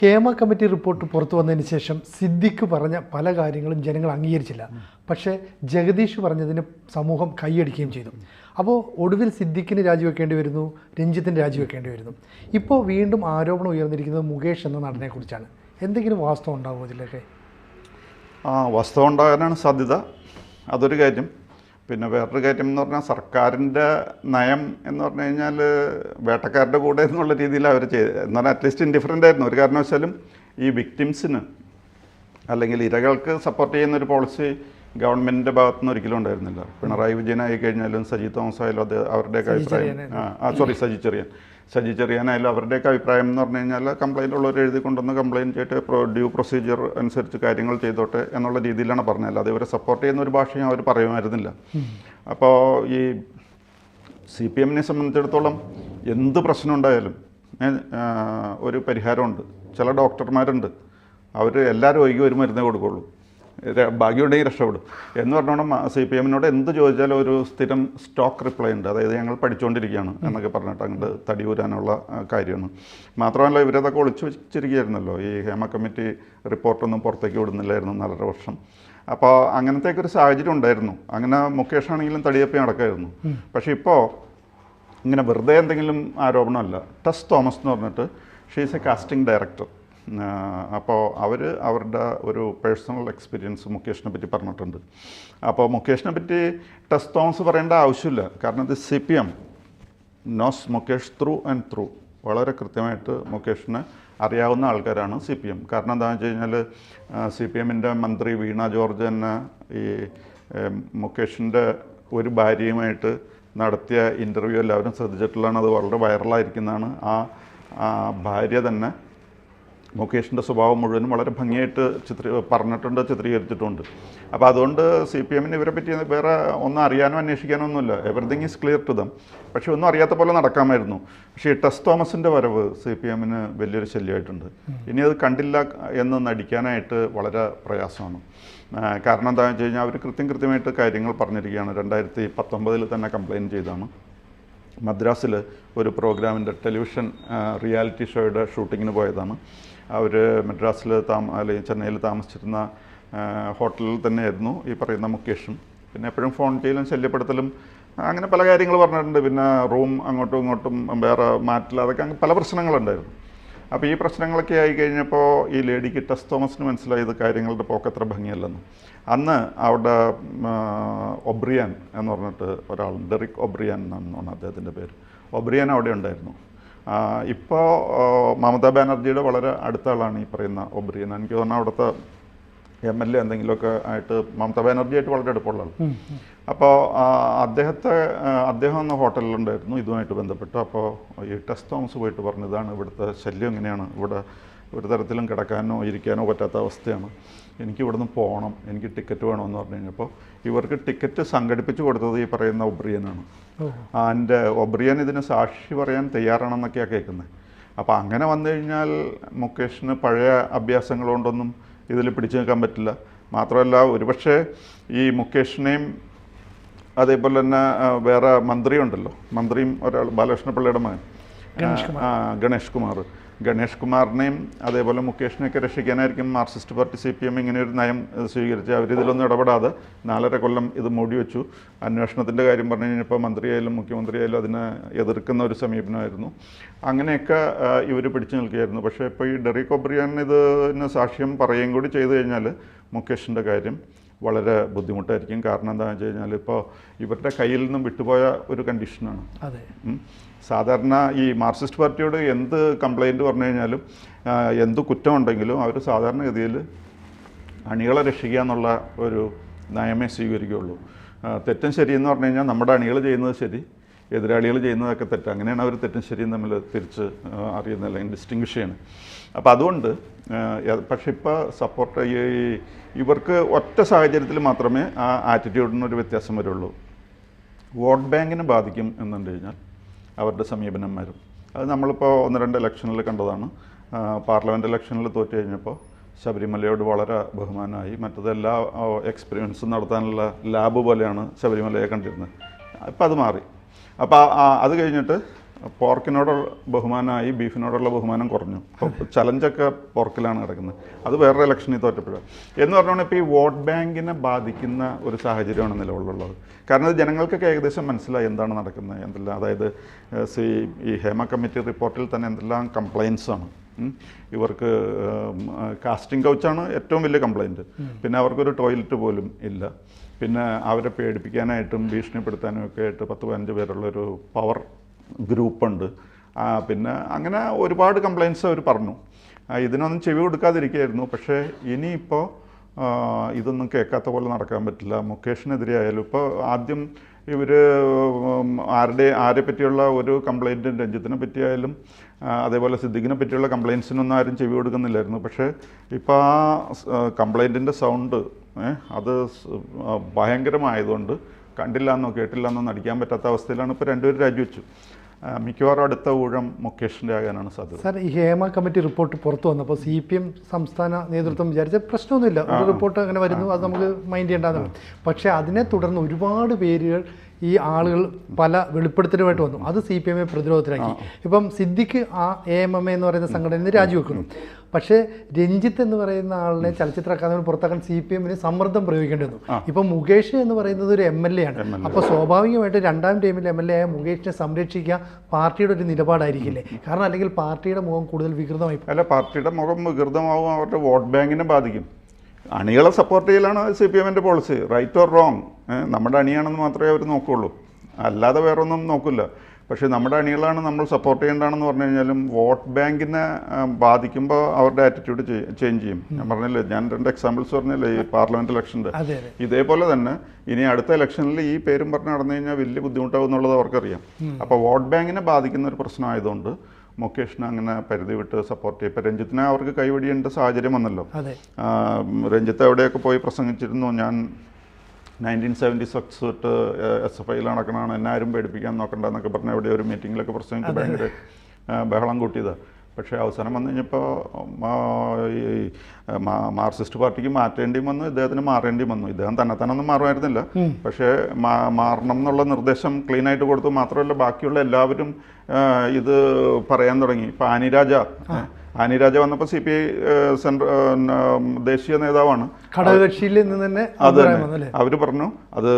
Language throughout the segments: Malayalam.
കേമ കമ്മിറ്റി റിപ്പോർട്ട് പുറത്തു വന്നതിന് ശേഷം സിദ്ദിഖ് പറഞ്ഞ പല കാര്യങ്ങളും ജനങ്ങൾ അംഗീകരിച്ചില്ല. പക്ഷേ ജഗദീഷ് പറഞ്ഞതിന് സമൂഹം കൈയടിക്കുകയും ചെയ്തു. അപ്പോൾ ഒടുവിൽ സിദ്ദിഖിന് രാജിവെക്കേണ്ടി വരുന്നു, രഞ്ജിത്തിന് രാജിവെക്കേണ്ടി വരുന്നു. ഇപ്പോൾ വീണ്ടും ആരോപണം ഉയർന്നിരിക്കുന്നത് മുകേഷ് എന്ന നടനെക്കുറിച്ചാണ്. എന്തെങ്കിലും വാസ്തവം ഉണ്ടാകുമോ ഇതിലൊക്കെ? വാസ്തവം ഉണ്ടാകാനാണ് സാധ്യത. അതൊരു കാര്യം. പിന്നെ വേറൊരു കാര്യം എന്ന് പറഞ്ഞാൽ സർക്കാരിൻ്റെ നയം എന്ന് പറഞ്ഞു കഴിഞ്ഞാൽ വേട്ടക്കാരുടെ കൂടെ എന്നുള്ള രീതിയിൽ അവർ എന്ന് പറഞ്ഞാൽ അറ്റ്ലീസ്റ്റ് ഇൻഡിഫറൻ്റ് ആയിരുന്നു. ഒരു കാരണവശാലും ഈ വിക്ടിംസിന് അല്ലെങ്കിൽ ഇരകൾക്ക് സപ്പോർട്ട് ചെയ്യുന്നൊരു പോളിസി ഗവൺമെൻറ്റിൻ്റെ ഭാഗത്തുനിന്ന് ഒരിക്കലും ഉണ്ടായിരുന്നില്ല. പിണറായി വിജയനായി കഴിഞ്ഞാലും സജി തോമസ് ആയാലും അത് അവരുടെയൊക്കെ അഭിപ്രായം സജി ചെറിയാനായാലും അവരുടെയൊക്കെ അഭിപ്രായം എന്ന് പറഞ്ഞു കഴിഞ്ഞാൽ കംപ്ലയിൻ്റ് ഉള്ളവർ എഴുതി കൊണ്ടുവന്ന് കംപ്ലയിൻറ്റ് ചെയ്തിട്ട് ഡ്യൂ പ്രൊസീജിയർ അനുസരിച്ച് കാര്യങ്ങൾ ചെയ്തോട്ടെ എന്നുള്ള രീതിയിലാണ് പറഞ്ഞത്. അല്ലാതെ ഇവരെ സപ്പോർട്ട് ചെയ്യുന്ന ഒരു ഭാഷയും അവർ പറയുമായിരുന്നില്ല. അപ്പോൾ ഈ CPM-നെ സംബന്ധിച്ചിടത്തോളം എന്ത് പ്രശ്നം ഉണ്ടായാലും ഒരു പരിഹാരമുണ്ട്. ചില ഡോക്ടർമാരുണ്ട്, അവർ എല്ലാ രോഗിക്കും ഒരു മരുന്നേ കൊടുക്കുള്ളൂ, ഭാഗ്യമുണ്ടെങ്കിൽ രക്ഷപ്പെടും എന്ന് പറഞ്ഞോണം. CPM-നോട് എന്ത് ചോദിച്ചാലും ഒരു സ്ഥിരം സ്റ്റോക്ക് റിപ്ലൈ ഉണ്ട്. അതായത് ഞങ്ങൾ പഠിച്ചുകൊണ്ടിരിക്കുകയാണ് എന്നൊക്കെ പറഞ്ഞിട്ട് അങ്ങോട്ട് തടിയൂരാനുള്ള കാര്യമാണ്. മാത്രമല്ല ഇവരതൊക്കെ ഒളിച്ചു വെച്ചിരിക്കുകയായിരുന്നല്ലോ. ഈ ഹേമ കമ്മിറ്റി റിപ്പോർട്ടൊന്നും പുറത്തേക്ക് വിടുന്നില്ലായിരുന്നു 4.5 വർഷം. അപ്പോൾ അങ്ങനത്തേക്ക് ഒരു സാഹചര്യം ഉണ്ടായിരുന്നു. അങ്ങനെ മുകേഷ് ആണെങ്കിലും തടിയപ്പി നടക്കായിരുന്നു. പക്ഷേ ഇപ്പോൾ ഇങ്ങനെ വെറുതെ എന്തെങ്കിലും ആരോപണമല്ല. ടെസ് തോമസ് എന്ന് പറഞ്ഞിട്ട് ഷീസ് എ കാസ്റ്റിംഗ് ഡയറക്ടർ. അപ്പോൾ അവരുടെ ഒരു പേഴ്സണൽ എക്സ്പീരിയൻസ് മുകേഷിനെ പറ്റി പറഞ്ഞിട്ടുണ്ട്. അപ്പോൾ മുകേഷിനെ പറ്റി ടെസ് തോമസ് പറയേണ്ട ആവശ്യമില്ല. കാരണം ഇത് CPM knows Mukesh through and through. വളരെ കൃത്യമായിട്ട് മുകേഷിനെ അറിയാവുന്ന ആൾക്കാരാണ് CPM. കാരണം എന്താണെന്ന് വെച്ച് കഴിഞ്ഞാൽ CPM-ൻ്റെ മന്ത്രി വീണ ജോർജ് തന്നെ ഈ മുകേഷിൻ്റെ ഒരു ഭാര്യയുമായിട്ട് നടത്തിയ ഇൻ്റർവ്യൂ എല്ലാവരും ശ്രദ്ധിച്ചിട്ടുള്ളതാണ്. അത് വളരെ വൈറലായിരിക്കുന്നതാണ്. ആ ഭാര്യ തന്നെ മുകേഷിൻ്റെ സ്വഭാവം മുഴുവനും വളരെ ഭംഗിയായിട്ട് പറഞ്ഞിട്ടുണ്ട്, ചിത്രീകരിച്ചിട്ടുണ്ട്. അപ്പോൾ അതുകൊണ്ട് CPM-ന് ഇവരെ പറ്റി വേറെ ഒന്നും അറിയാനോ അന്വേഷിക്കാനോ ഒന്നുമില്ല. Everything is clear to them. പക്ഷേ ഒന്നും അറിയാത്ത പോലെ നടക്കാമായിരുന്നു. പക്ഷേ ഈ ടെസ് തോമസിൻ്റെ വരവ് CPM-ന് വലിയൊരു ശല്യമായിട്ടുണ്ട്. ഇനി അത് കണ്ടില്ല എന്ന് നടിക്കാനായിട്ട് വളരെ പ്രയാസമാണ്. കാരണം എന്താണെന്ന് വെച്ച് കഴിഞ്ഞാൽ അവർ കൃത്യമായിട്ട് കാര്യങ്ങൾ പറഞ്ഞിരിക്കുകയാണ്. 2019 തന്നെ കംപ്ലയിൻറ്റ് ചെയ്താണ്. മദ്രാസിൽ ഒരു പ്രോഗ്രാമിൻ്റെ ടെലിവിഷൻ റിയാലിറ്റി ഷോയുടെ ഷൂട്ടിങ്ങിന് പോയതാണ്. അവർ മദ്രാസിൽ അല്ലെങ്കിൽ ചെന്നൈയിൽ താമസിച്ചിരുന്ന ഹോട്ടലിൽ തന്നെയായിരുന്നു ഈ പറയുന്ന മുകേഷും. പിന്നെ എപ്പോഴും ഫോൺ ചെയ്യലും ശല്യപ്പെടുത്തലും അങ്ങനെ പല കാര്യങ്ങൾ പറഞ്ഞിട്ടുണ്ട്. പിന്നെ റൂം അങ്ങോട്ടും ഇങ്ങോട്ടും വേറെ മാറ്റില്ല, അതൊക്കെ അങ്ങനെ പല പ്രശ്നങ്ങളുണ്ടായിരുന്നു. അപ്പോൾ ഈ പ്രശ്നങ്ങളൊക്കെ ആയി കഴിഞ്ഞപ്പോൾ ഈ ലേഡിക്ക് ടെസ് തോമസിന് മനസ്സിലായത് കാര്യങ്ങളുടെ പോക്കത്ര ഭംഗിയല്ലെന്ന്. അന്ന് അവിടെ ഒബ്രിയാൻ എന്ന് പറഞ്ഞിട്ട് ഒരാൾ, ഡെറിക് ഒബ്രിയാൻ എന്നാണ് അദ്ദേഹത്തിൻ്റെ പേര്, ഒബ്രിയാൻ അവിടെ ഉണ്ടായിരുന്നു. ഇപ്പോൾ മമതാ ബാനർജിയുടെ വളരെ അടുത്ത ആളാണ് ഈ പറയുന്ന ഒബ്രിയാൻ. എനിക്ക് തോന്നുന്നു അവിടുത്തെ MLA എന്തെങ്കിലുമൊക്കെ ആയിട്ട് മമതാ ബാനർജിയായിട്ട് വളരെ അടുപ്പമുള്ള ആൾ. അപ്പോൾ അദ്ദേഹം അന്ന് ഹോട്ടലിലുണ്ടായിരുന്നു ഇതുമായിട്ട് ബന്ധപ്പെട്ട്. അപ്പോൾ ഈ ടെസ് തോമസ് പോയിട്ട് പറഞ്ഞതാണ് ഇവിടുത്തെ ശല്യം എങ്ങനെയാണ്, ഇവിടെ ഒരു തരത്തിലും കിടക്കാനോ ഇരിക്കാനോ പറ്റാത്ത അവസ്ഥയാണ്, എനിക്ക് ഇവിടുന്ന് പോകണം, എനിക്ക് ടിക്കറ്റ് വേണമെന്ന് പറഞ്ഞു കഴിഞ്ഞപ്പോൾ ഇവർക്ക് ടിക്കറ്റ് സംഘടിപ്പിച്ച് കൊടുത്തത് ഈ പറയുന്ന ഒബ്രിയനാണ്. ആൻഡ് ഒബ്രിയൻ ഇതിന് സാക്ഷി പറയാൻ തയ്യാറാണെന്നൊക്കെയാണ് കേൾക്കുന്നത്. അപ്പോൾ അങ്ങനെ വന്നു കഴിഞ്ഞാൽ മുകേഷിന് പഴയ അഭ്യാസങ്ങൾ കൊണ്ടൊന്നും ഇതിൽ പിടിച്ചു നിൽക്കാൻ പറ്റില്ല. മാത്രമല്ല ഒരുപക്ഷെ ഈ മുകേഷിനെയും അതേപോലെ തന്നെ വേറെ മന്ത്രിയുണ്ടല്ലോ, മന്ത്രിയും ഒരാൾ ബാലകൃഷ്ണ പിള്ളയുടെ മകൻ ഗണേഷ് കുമാറിനെയും അതേപോലെ മുകേഷിനെയൊക്കെ രക്ഷിക്കാനായിരിക്കും മാർക്സിസ്റ്റ് പാർട്ടി CPM ഇങ്ങനെ ഒരു നയം സ്വീകരിച്ച് അവരിതിലൊന്നും ഇടപെടാതെ 4.5 കൊല്ലം ഇത് മൂടി വെച്ചു. അന്വേഷണത്തിൻ്റെ കാര്യം പറഞ്ഞു കഴിഞ്ഞപ്പോൾ മന്ത്രിയായാലും മുഖ്യമന്ത്രിയായാലും അതിനെ എതിർക്കുന്ന ഒരു സമീപനമായിരുന്നു. അങ്ങനെയൊക്കെ ഇവർ പിടിച്ചു നിൽക്കുകയായിരുന്നു. പക്ഷേ ഇപ്പോൾ ഈ ഡെറിക് ഒബ്രിയാൻ ഇതിന് സാക്ഷ്യം പറയുകയും കൂടി ചെയ്തു കഴിഞ്ഞാൽ മുകേഷിൻ്റെ കാര്യം വളരെ ബുദ്ധിമുട്ടായിരിക്കും. കാരണം എന്താണെന്ന് വെച്ച് കഴിഞ്ഞാൽ ഇപ്പോൾ ഇവരുടെ കയ്യിൽ നിന്നും വിട്ടുപോയ ഒരു കണ്ടീഷനാണ്. സാധാരണ ഈ മാർക്സിസ്റ്റ് പാർട്ടിയോട് എന്ത് കംപ്ലയിൻറ്റ് പറഞ്ഞു കഴിഞ്ഞാലും എന്ത് കുറ്റമുണ്ടെങ്കിലും അവർ സാധാരണഗതിയിൽ അണികളെ രക്ഷിക്കുക എന്നുള്ള ഒരു നയമേ സ്വീകരിക്കുകയുള്ളൂ. തെറ്റും ശരിയെന്ന് പറഞ്ഞു കഴിഞ്ഞാൽ നമ്മുടെ അണികൾ ചെയ്യുന്നത് ശരി, എതിരാളികൾ ചെയ്യുന്നതൊക്കെ തെറ്റ്. അങ്ങനെയാണ് അവർ തെറ്റും ശരിയും തമ്മിൽ തിരിച്ച് അറിയുന്നത്, അല്ലെങ്കിൽ ഡിസ്റ്റിങ്വിഷ് ചെയ്യണം. അപ്പോൾ അതുകൊണ്ട് പക്ഷെ ഇപ്പോൾ സപ്പോർട്ട് ഇവർക്ക് ഒറ്റ സാഹചര്യത്തിൽ മാത്രമേ ആ ആറ്റിറ്റ്യൂഡിനൊരു വ്യത്യാസം വരുള്ളൂ. വോട്ട് ബാങ്കിനെ ബാധിക്കും എന്നുണ്ട് കഴിഞ്ഞാൽ അവരുടെ സമീപനന്മാരും. അത് നമ്മളിപ്പോൾ 1-2 ഇലക്ഷനിൽ കണ്ടതാണ്. പാർലമെൻറ്റ് ഇലക്ഷനിൽ തോറ്റു കഴിഞ്ഞപ്പോൾ ശബരിമലയോട് വളരെ ബഹുമാനമായി. മറ്റതെല്ലാ എക്സ്പീരിയൻസും നടത്താനുള്ള ലാബ് പോലെയാണ് ശബരിമലയെ കണ്ടിരുന്നത്. ഇപ്പം അത് മാറി. അപ്പോൾ അത് കഴിഞ്ഞിട്ട് പോർക്കിനോടുള്ള ബഹുമാനമായി ബീഫിനോടുള്ള ബഹുമാനം കുറഞ്ഞു. അപ്പോൾ ചലഞ്ചൊക്കെ പോർക്കിലാണ് കിടക്കുന്നത്. അത് വേറൊരു ഇലക്ഷനിൽ തോറ്റപ്പോഴാണ് എന്ന് പറഞ്ഞാൽ ഇപ്പോൾ ഈ വോട്ട് ബാങ്കിനെ ബാധിക്കുന്ന ഒരു സാഹചര്യമാണ് നിലവിലുള്ളത്. കാരണം ഇത് ജനങ്ങൾക്കൊക്കെ ഏകദേശം മനസ്സിലായി എന്താണ് നടക്കുന്നത്, എന്തെല്ലാം. അതായത് ഈ ഹേമ കമ്മിറ്റി റിപ്പോർട്ടിൽ തന്നെ എന്തെല്ലാം കംപ്ലയിൻസാണ്. ഇവർക്ക് കാസ്റ്റിംഗ് കൗച്ചാണ് ഏറ്റവും വലിയ കംപ്ലയിൻറ്റ്. പിന്നെ അവർക്കൊരു ടോയ്ലറ്റ് പോലും ഇല്ല. പിന്നെ അവരെ പേടിപ്പിക്കാനായിട്ടും ഭീഷണിപ്പെടുത്താനും ഒക്കെ ആയിട്ട് 10-15 പേരുള്ളൊരു പവർ ഗ്രൂപ്പുണ്ട്. പിന്നെ അങ്ങനെ ഒരുപാട് കംപ്ലയിൻറ്റ്സ് അവർ പറഞ്ഞു. ഇതിനൊന്നും ചെവി കൊടുക്കാതിരിക്കുകയായിരുന്നു. പക്ഷേ ഇനിയിപ്പോൾ ഇതൊന്നും കേൾക്കാത്ത പോലെ നടക്കാൻ പറ്റില്ല. മുകേഷിനെതിരെ ആയാലും ഇപ്പോൾ ആദ്യം ഇവർ ആരെ പറ്റിയുള്ള ഒരു കംപ്ലയിൻറ്റും രഞ്ജിത്തിനെ പറ്റിയായാലും അതേപോലെ സിദ്ദിഖിനെ പറ്റിയുള്ള കംപ്ലയിൻസിനൊന്നും ആരും ചെവി കൊടുക്കുന്നില്ലായിരുന്നു. പക്ഷേ ഇപ്പോൾ ആ കംപ്ലയിൻറ്റിൻ്റെ സൗണ്ട് അത് ഭയങ്കരമായതുകൊണ്ട് കണ്ടില്ല എന്നോ കേട്ടില്ല എന്നോ നടിക്കാൻ പറ്റാത്ത അവസ്ഥയിലാണ് ഇപ്പോൾ രണ്ടുപേരും രാജിവെച്ചു. മിക്കവാറും അടുത്ത ഊഴം മുകേഷിൻ്റെ ആകാനാണ് സാധ്യത. സാർ, ഈ ഹേമ കമ്മിറ്റി റിപ്പോർട്ട് പുറത്തു വന്നപ്പോൾ CPM സംസ്ഥാന നേതൃത്വം വിചാരിച്ച പ്രശ്നമൊന്നുമില്ല, ഒരു റിപ്പോർട്ട് അങ്ങനെ വരുന്നു, അത് നമുക്ക് മൈൻഡ് ചെയ്യേണ്ടതാണ്. പക്ഷേ അതിനെ തുടർന്ന് ഒരുപാട് പേരുകൾ ഈ ആളുകൾ പല വെളിപ്പെടുത്തലുമായിട്ട് വന്നു. അത് CPM പ്രതിരോധത്തിലാക്കി. ഇപ്പം സിദ്ദിഖ് AMM എന്ന് പറയുന്ന സംഘടനയിൽ നിന്ന് രാജിവെക്കുന്നു. പക്ഷേ രഞ്ജിത്ത് എന്ന് പറയുന്ന ആളിനെ ചലച്ചിത്ര അക്കാദമി പുറത്താക്കാൻ CPM-ന് സമ്മർദ്ദം പ്രയോഗിക്കേണ്ടി വന്നു. ഇപ്പം മുകേഷ് എന്ന് പറയുന്നത് ഒരു MLA ആണ്. അപ്പോൾ സ്വാഭാവികമായിട്ട് രണ്ടാം ടൈമിൽ MLA ആയ മുകേഷിനെ സംരക്ഷിക്കുക പാർട്ടിയുടെ ഒരു നിലപാടായിരിക്കില്ലേ? കാരണം അല്ലെങ്കിൽ പാർട്ടിയുടെ മുഖം കൂടുതൽ വികൃതമായി. അല്ല, പാർട്ടിയുടെ മുഖം വികൃതമാവും, അവരുടെ വോട്ട് ബാങ്കിനെ ബാധിക്കും. അണികളെ സപ്പോർട്ട് ചെയ്യലാണ് CPM-ൻ്റെ പോളിസി. റൈറ്റ് ഓർ റോങ്, നമ്മുടെ അണിയാണെന്ന് മാത്രമേ അവർ നോക്കുകയുള്ളൂ, അല്ലാതെ വേറെ ഒന്നും നോക്കില്ല. പക്ഷേ നമ്മുടെ അണികളാണ് നമ്മൾ സപ്പോർട്ട് ചെയ്യേണ്ടതെന്ന് പറഞ്ഞു കഴിഞ്ഞാലും വോട്ട് ബാങ്കിനെ ബാധിക്കുമ്പോൾ അവരുടെ ആറ്റിറ്റ്യൂഡ് ചേഞ്ച് ചെയ്യും. ഞാൻ പറഞ്ഞില്ലേ, ഞാൻ 2 എക്സാമ്പിൾസ് പറഞ്ഞില്ലേ, ഈ പാർലമെൻറ്റ് ഇലക്ഷൻ്റെ. ഇതേപോലെ തന്നെ ഇനി അടുത്ത ഇലക്ഷനിൽ ഈ പേരും പറഞ്ഞ് നടന്നു കഴിഞ്ഞാൽ വലിയ ബുദ്ധിമുട്ടാവും എന്നുള്ളത് അവർക്കറിയാം. അപ്പോൾ വോട്ട് ബാങ്കിനെ ബാധിക്കുന്ന ഒരു പ്രശ്നമായതുകൊണ്ട് മുകേഷിനെ അങ്ങനെ പരിധി വിട്ട് സപ്പോർട്ട് ചെയ്യും. ഇപ്പം രഞ്ജിത്തിനെ അവർക്ക് കൈവടിയേണ്ട സാഹചര്യം വന്നല്ലോ. രഞ്ജിത്ത് എവിടെയൊക്കെ പോയി പ്രസംഗിച്ചിരുന്നു, ഞാൻ 1976 തൊട്ട് SFIയിൽ നടക്കണമാണ്, എന്നെ ആരും പേടിപ്പിക്കാൻ നോക്കണ്ട എന്നൊക്കെ പറഞ്ഞ എവിടെ ഒരു മീറ്റിങ്ങിലൊക്കെ പ്രസംഗിച്ച് ഭയങ്കര ബഹളം കൂട്ടിയതാണ്. പക്ഷേ അവസാനം വന്നു കഴിഞ്ഞപ്പോൾ ഈ മാർക്സിസ്റ്റ് പാർട്ടിക്ക് മാറ്റേണ്ടിയും വന്നു, ഇദ്ദേഹത്തിന് മാറേണ്ടിയും വന്നു. ഇദ്ദേഹം തന്നെത്താനൊന്നും മാറുമായിരുന്നില്ല, പക്ഷേ മാറണം എന്നുള്ള നിർദ്ദേശം ക്ലീനായിട്ട് കൊടുത്തു. മാത്രമല്ല ബാക്കിയുള്ള എല്ലാവരും ഇത് പറയാൻ തുടങ്ങി. ഇപ്പം ആനിരാജ വന്നപ്പോൾ CPI ദേശീയ നേതാവാണ്, ഘടകകക്ഷിയിൽ നിന്ന് തന്നെ അവർ പറഞ്ഞു അത്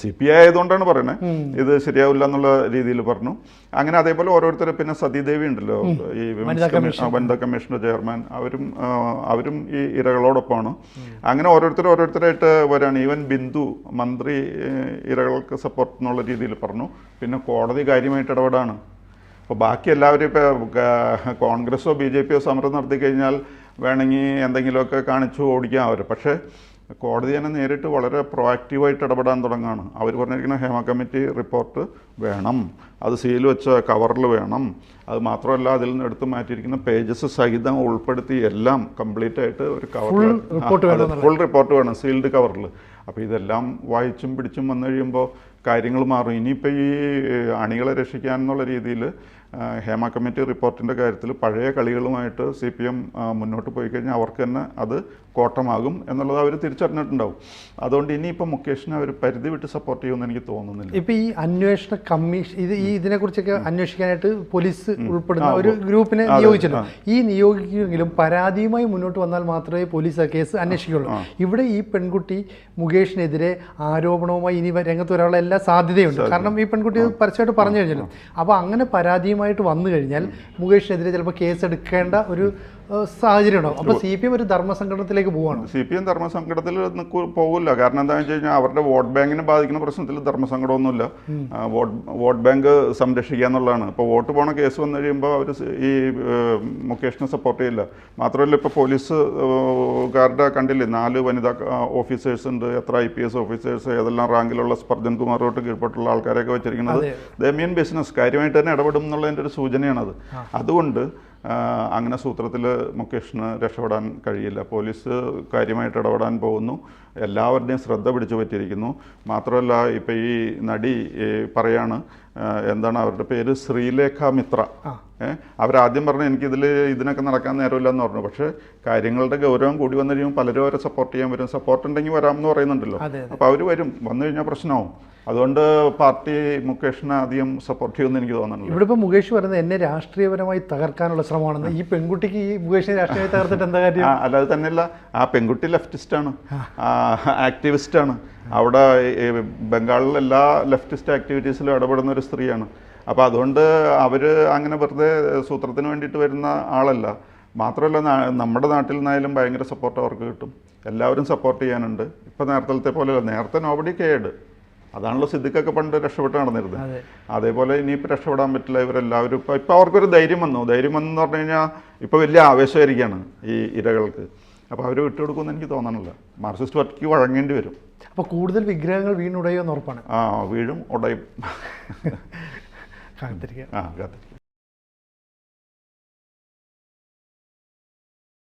CPI ആയതുകൊണ്ടാണ് പറയുന്നത്, ഇത് ശരിയാവില്ല എന്നുള്ള രീതിയിൽ പറഞ്ഞു. അങ്ങനെ അതേപോലെ ഓരോരുത്തർ, പിന്നെ സതീദേവി ഉണ്ടല്ലോ, ഈ വനിതാ കമ്മീഷന്റെ ചെയർമാൻ, അവരും ഈ ഇരകളോടൊപ്പമാണ്. അങ്ങനെ ഓരോരുത്തരായിട്ട് വരാണ്. ഈവൻ ബിന്ദു മന്ത്രി ഇരകൾക്ക് സപ്പോർട്ട് എന്നുള്ള രീതിയിൽ പറഞ്ഞു. പിന്നെ കോടതി കാര്യമായിട്ട് ഇടപെടാണ്. അപ്പോൾ ബാക്കി എല്ലാവരും ഇപ്പോൾ കോൺഗ്രസോ BJPയോ സമരം നടത്തി കഴിഞ്ഞാൽ വേണമെങ്കിൽ എന്തെങ്കിലുമൊക്കെ കാണിച്ചു ഓടിക്കാം അവർ. പക്ഷേ കോടതി തന്നെ നേരിട്ട് വളരെ പ്രൊആക്റ്റീവായിട്ട് ഇടപെടാൻ തുടങ്ങുകയാണ്. അവർ പറഞ്ഞിരിക്കുന്ന ഹേമ കമ്മിറ്റി റിപ്പോർട്ട് വേണം, അത് സീൽ വെച്ച കവറിൽ വേണം. അത് മാത്രമല്ല അതിൽ നിന്ന് എടുത്ത് മാറ്റിയിരിക്കുന്ന പേജസ് സഹിതം ഉൾപ്പെടുത്തി എല്ലാം കംപ്ലീറ്റ് ആയിട്ട് ഒരു കവറിൽ ഫുൾ റിപ്പോർട്ട് വേണം, സീൽഡ് കവറിൽ. അപ്പോൾ ഇതെല്ലാം വായിച്ചും പിടിച്ചും വന്നു കഴിയുമ്പോൾ കാര്യങ്ങൾ മാറും. ഇനിയിപ്പോൾ ഈ അണികളെ രക്ഷിക്കാൻ എന്നുള്ള രീതിയിൽ ഹേമ കമ്മിറ്റി റിപ്പോർട്ടിൻ്റെ കാര്യത്തിൽ പഴയ കളികളുമായിട്ട് CPM മുന്നോട്ട് പോയി കഴിഞ്ഞാൽ അവർക്ക് തന്നെ അത് കോട്ടമാകും എന്നുള്ളത് അവർ തിരിച്ചറിഞ്ഞിട്ടുണ്ടാവും. അതുകൊണ്ട് ഇനിയിപ്പോൾ മുകേഷിനെ അവർ പരിധി വിട്ട് സപ്പോർട്ട് ചെയ്യുമെന്ന് എനിക്ക് തോന്നുന്നില്ല. ഇപ്പോൾ ഈ അന്വേഷണ കമ്മീഷൻ ഇതിനെക്കുറിച്ചൊക്കെ അന്വേഷിക്കാനായിട്ട് പോലീസ് ഉൾപ്പെടുന്ന ഒരു ഗ്രൂപ്പിനെ നിയോഗിച്ചല്ലോ. ഈ നിയോഗിക്കുമെങ്കിലും പരാതിയുമായി മുന്നോട്ട് വന്നാൽ മാത്രമേ പോലീസ് ആ കേസ് അന്വേഷിക്കുള്ളൂ. ഇവിടെ ഈ പെൺകുട്ടി മുകേഷിനെതിരെ ആരോപണവുമായി ഇനി രംഗത്ത് വരാനുള്ള എല്ലാ സാധ്യതയുണ്ട്. കാരണം ഈ പെൺകുട്ടി പരസ്യമായിട്ട് പറഞ്ഞു കഴിഞ്ഞല്ലോ. അപ്പോൾ അങ്ങനെ പരാതിയുമായിട്ട് വന്നു കഴിഞ്ഞാൽ മുകേഷിനെതിരെ ചിലപ്പോൾ കേസ് എടുക്കേണ്ട ഒരു സാഹചര്യം ഉണ്ടാവും. അപ്പോൾ CPM ഒരു ധർമ്മസങ്കടത്തിലേക്ക് പോവുകയാണ്. CPM ധർമ്മസങ്കടത്തിൽ പോകില്ല. കാരണം എന്താണെന്ന് വെച്ച് കഴിഞ്ഞാൽ അവരുടെ വോട്ട് ബാങ്കിനെ ബാധിക്കുന്ന പ്രശ്നത്തിൽ ധർമ്മസങ്കടമൊന്നുമില്ല. വോട്ട് ബാങ്ക് സംരക്ഷിക്കുക എന്നുള്ളതാണ്. ഇപ്പോൾ വോട്ട് പോണ കേസ് വന്നു കഴിയുമ്പോൾ അവർ ഈ മുകേഷിനെ സപ്പോർട്ട് ചെയ്യില്ല. മാത്രമല്ല ഇപ്പോൾ പോലീസുകാരുടെ കണ്ടില്ലേ, 4 വനിതാ ഓഫീസേഴ്സ് ഉണ്ട്, എത്ര IPS ഓഫീസേഴ്സ്, ഏതെല്ലാം റാങ്കിലുള്ള സ്പർജൻ കുമാർ തൊട്ട് കീഴ്പോട്ടുള്ള ആൾക്കാരെയൊക്കെ വെച്ചിരിക്കുന്നത് ദ ബിസിനസ് കാര്യമായിട്ട് തന്നെ ഇടപെടും എന്നുള്ളതിൻ്റെ ഒരു സൂചനയാണത്. അതുകൊണ്ട് അങ്ങനെ സൂത്രത്തിൽ മുകേഷിന് രക്ഷപ്പെടാൻ കഴിയില്ല. പോലീസ് കാര്യമായിട്ട് ഇടപെടാൻ പോകുന്നു, എല്ലാവരുടെയും ശ്രദ്ധ പിടിച്ചു പറ്റിയിരിക്കുന്നു. മാത്രമല്ല ഇപ്പോൾ ഈ നടി പറയാണ്, എന്താണ് അവരുടെ പേര്, ശ്രീലേഖ മിത്ര. അവരാദ്യം പറഞ്ഞു ഇതിനൊക്കെ നടക്കാൻ നേരമില്ല എന്ന് പറഞ്ഞു. പക്ഷേ കാര്യങ്ങളുടെ ഗൗരവം കൂടി വന്നു കഴിയുമ്പോൾ പലരും അവരെ സപ്പോർട്ട് ചെയ്യാൻ വരും. സപ്പോർട്ട് ഉണ്ടെങ്കിൽ വരാമെന്ന് പറയുന്നുണ്ടല്ലോ. അപ്പോൾ അവർ വന്നു കഴിഞ്ഞാൽ പ്രശ്നമാവും. അതുകൊണ്ട് പാർട്ടി മുകേഷിനെ അധികം സപ്പോർട്ട് ചെയ്യുമെന്ന് എനിക്ക് തോന്നുന്നില്ല. ഇവിടെ ഇപ്പോൾ മുകേഷ് പറയുന്നത് എന്നെ രാഷ്ട്രീയപരമായി തകർക്കാനുള്ള ശ്രമമാണെന്ന്. ഈ പെൺകുട്ടിക്ക് ഈ മുകേഷിനെ രാഷ്ട്രീയമായി തകർത്തിട്ട് എന്താ കാര്യം? അല്ലാതെ തന്നെയല്ല, ആ പെൺകുട്ടി ലെഫ്റ്റിസ്റ്റാണ്, ആക്ടിവിസ്റ്റാണ്. അവിടെ ബംഗാളിൽ എല്ലാ ലെഫ്റ്റിസ്റ്റ് ആക്ടിവിറ്റീസിലും ഇടപെടുന്ന ഒരു സ്ത്രീയാണ്. അപ്പോൾ അതുകൊണ്ട് അവർ അങ്ങനെ വെറുതെ സൂത്രത്തിന് വേണ്ടിയിട്ട് വരുന്ന ആളല്ല. മാത്രമല്ല, നമ്മുടെ നാട്ടിൽ നിന്നായാലും ഭയങ്കര സപ്പോർട്ട് അവർക്ക് കിട്ടും. എല്ലാവരും സപ്പോർട്ട് ചെയ്യാനുണ്ട്. ഇപ്പോൾ നേരത്തെ പോലെയല്ല, നേരത്തെ നോബഡി കെയർഡ്. അതാണല്ലോ സിദ്ദിഖൊക്കെ പണ്ട് രക്ഷപ്പെട്ട് നടന്നിരുന്നത്. അതേപോലെ ഇനിയിപ്പോൾ രക്ഷപ്പെടാൻ പറ്റില്ല. ഇവരെല്ലാവരും ഇപ്പോൾ അവർക്കൊരു ധൈര്യം വന്നു എന്ന് പറഞ്ഞു കഴിഞ്ഞാൽ ഇപ്പോൾ വലിയ ആവേശമായിരിക്കുകയാണ് ഈ ഇരകൾക്ക്. അപ്പോൾ അവർ വിട്ടുകൊടുക്കുമെന്ന് എനിക്ക് തോന്നണില്ല. മാർക്സിസ്റ്റ് പാർട്ടിക്ക് വഴങ്ങേണ്ടി വരും. അപ്പോൾ കൂടുതൽ വിഗ്രഹങ്ങൾ വീണുടയോ എന്ന് ഉറപ്പാണ്. വീഴും, ഉടയും. കാത്തിരിക്കാം. കാത്തിരിക്കാം.